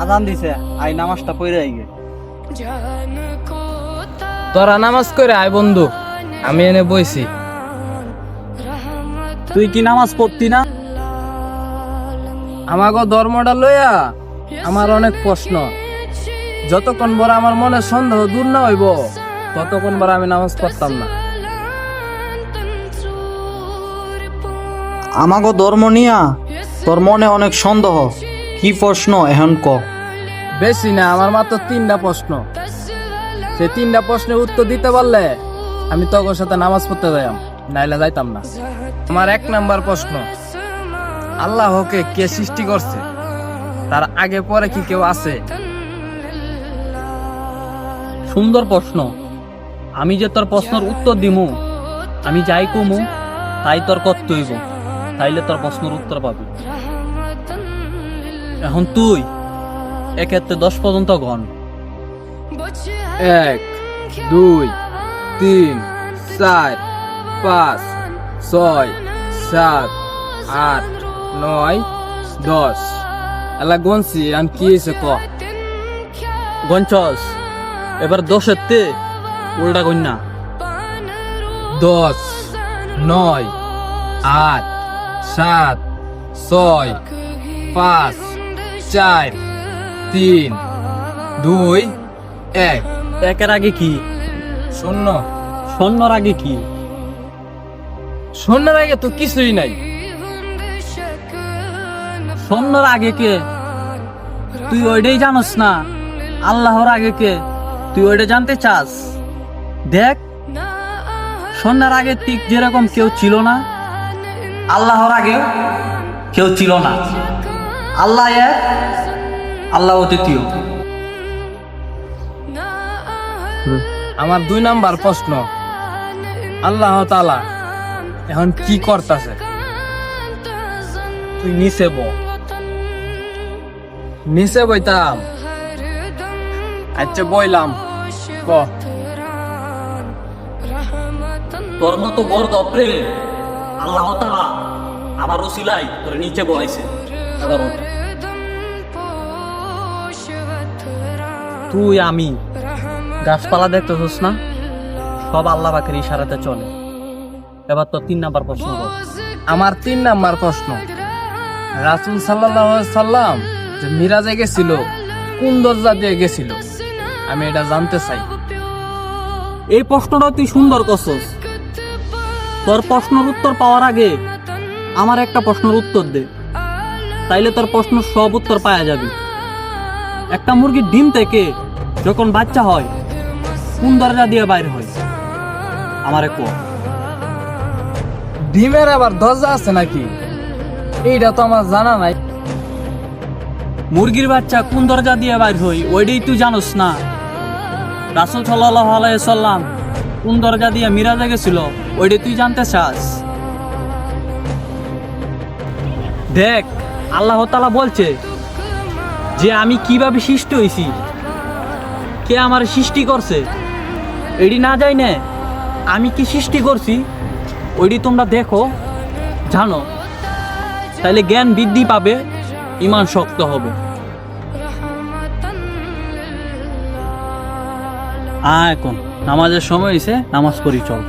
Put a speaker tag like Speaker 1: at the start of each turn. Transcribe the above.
Speaker 1: আজান দিছে, আই নামাজটা পড়ে আই গে।
Speaker 2: তোরা নামাজ করে আয় বন্ধু, আমি এনে বইছি।
Speaker 1: তুই কি নামাজ পড়তি না?
Speaker 2: আমাকে ধর্মটা লইয়া আমার অনেক প্রশ্ন। যতক্ষণ বড় আমার মনে সন্দেহ দূর না হইব ততক্ষণ বড় আমি নামাজ পড়তাম না।
Speaker 1: আমাগো ধর্ম নিয়া তোর মনে অনেক সন্দেহ, কি প্রশ্ন এখন ক?
Speaker 2: বেশি না, আমার মাত্র 3টা প্রশ্ন। সেই 3টা প্রশ্নের উত্তর দিতে পারলে আমি তোর সাথে নামাজ পড়তে যাইতাম, নাইলে যাইতাম না। আমার 1 নাম্বার প্রশ্ন, আল্লাহকে কে সৃষ্টি করছে? তার আগে পরে কি কেউ আছে?
Speaker 1: সুন্দর প্রশ্ন। আমি যে তোর প্রশ্নের উত্তর দিমু, আমি যাই কমু তাই তোর করতে হইব, তাইলে তোর প্রশ্নের উত্তর পাবি। এখন তুই এক্ষেত্রে 10 পর্যন্ত গণ।
Speaker 2: 1 2 3 4 5 6 7 8 9 10 এলা গনছি। আন কি হয়েছে ক?
Speaker 1: গঞ্চস, এবার 10-এর তে উল্টা গণ্যা।
Speaker 2: 10 9 8 7 6 5 4 3 2 1।
Speaker 1: একের আগে কি?
Speaker 2: শূন্য।
Speaker 1: শূন্যর আগে কি?
Speaker 2: শূন্যের আগে তো কিছুই নাই।
Speaker 1: শূন্যর আগে কে? তুই ওইটাই জানোস না। আল্লাহর আগে কে? তুই ওইটা জানতে চাস? দেখ, শূন্যের আগে ঠিক যেরকম কেউ ছিল না, আল্লাহর আগে কেউ ছিল না। আল্লাহ এক, আল্লাহ অদ্বিতীয়।
Speaker 2: আমার 2 নাম্বার প্রশ্ন, আল্লাহ তাআলা এখন কি করতেছে?
Speaker 1: তুই নিচে ব।
Speaker 2: নিচে বইতাম? আচ্ছা বইলাম, ক।
Speaker 1: তোর মতো বড় প্রেম আল্লাহ তাআলা আমার ওসিলাই তোর নিচে বলাইছে। তুই আমি গাছপালা দেখতেছিস না, সব আল্লাহ পাকের ইশারাতে চলে। এবার তো 3 নাম্বার প্রশ্ন বল।
Speaker 2: আমার 3 নাম্বার প্রশ্ন, রাসূল সাল্লাল্লাহু আলাইহি সাল্লাম যে মিরাজে গেছিল কোন দরজা দিয়ে গেছিল? আমি এটা জানতে চাই।
Speaker 1: এই প্রশ্নটা তুই সুন্দর করছস। তোর প্রশ্নের উত্তর পাওয়ার আগে আমার একটা প্রশ্নের উত্তর দে, তাইলে তোর প্রশ্ন সব উত্তর পাওয়া যাবে। একটা মুরগির ডিম থেকে যখন বাচ্চা হয় কোন দরজা দিয়ে বাইরে হয়? আমারে কো।
Speaker 2: ডিমের আবার দরজা আছে নাকি? এইটা তো আমার জানা নাই।
Speaker 1: মুরগির বাচ্চা কোন দরজা দিয়ে বাইর হয় ওইটাই তুই জানোস না? রাসূল সাল্লাল্লাহু আলাইহি সাল্লাম কোন দরজা দিয়ে মিরাজে গেছিল ওইটাই তুই জানতে চাস? দেখ, আল্লাহ তাআলা বলছে যে আমি কিভাবে সৃষ্টি হয়েছি, কে আমার সৃষ্টি করছে এটি না যাই না, আমি কি সৃষ্টি করছি ওইটি তোমরা দেখো, জানো, তাইলে জ্ঞান বৃদ্ধি পাবে, ঈমান শক্ত হবে। এখন নামাজের সময় হয়েছে, নামাজ পড়ি চল।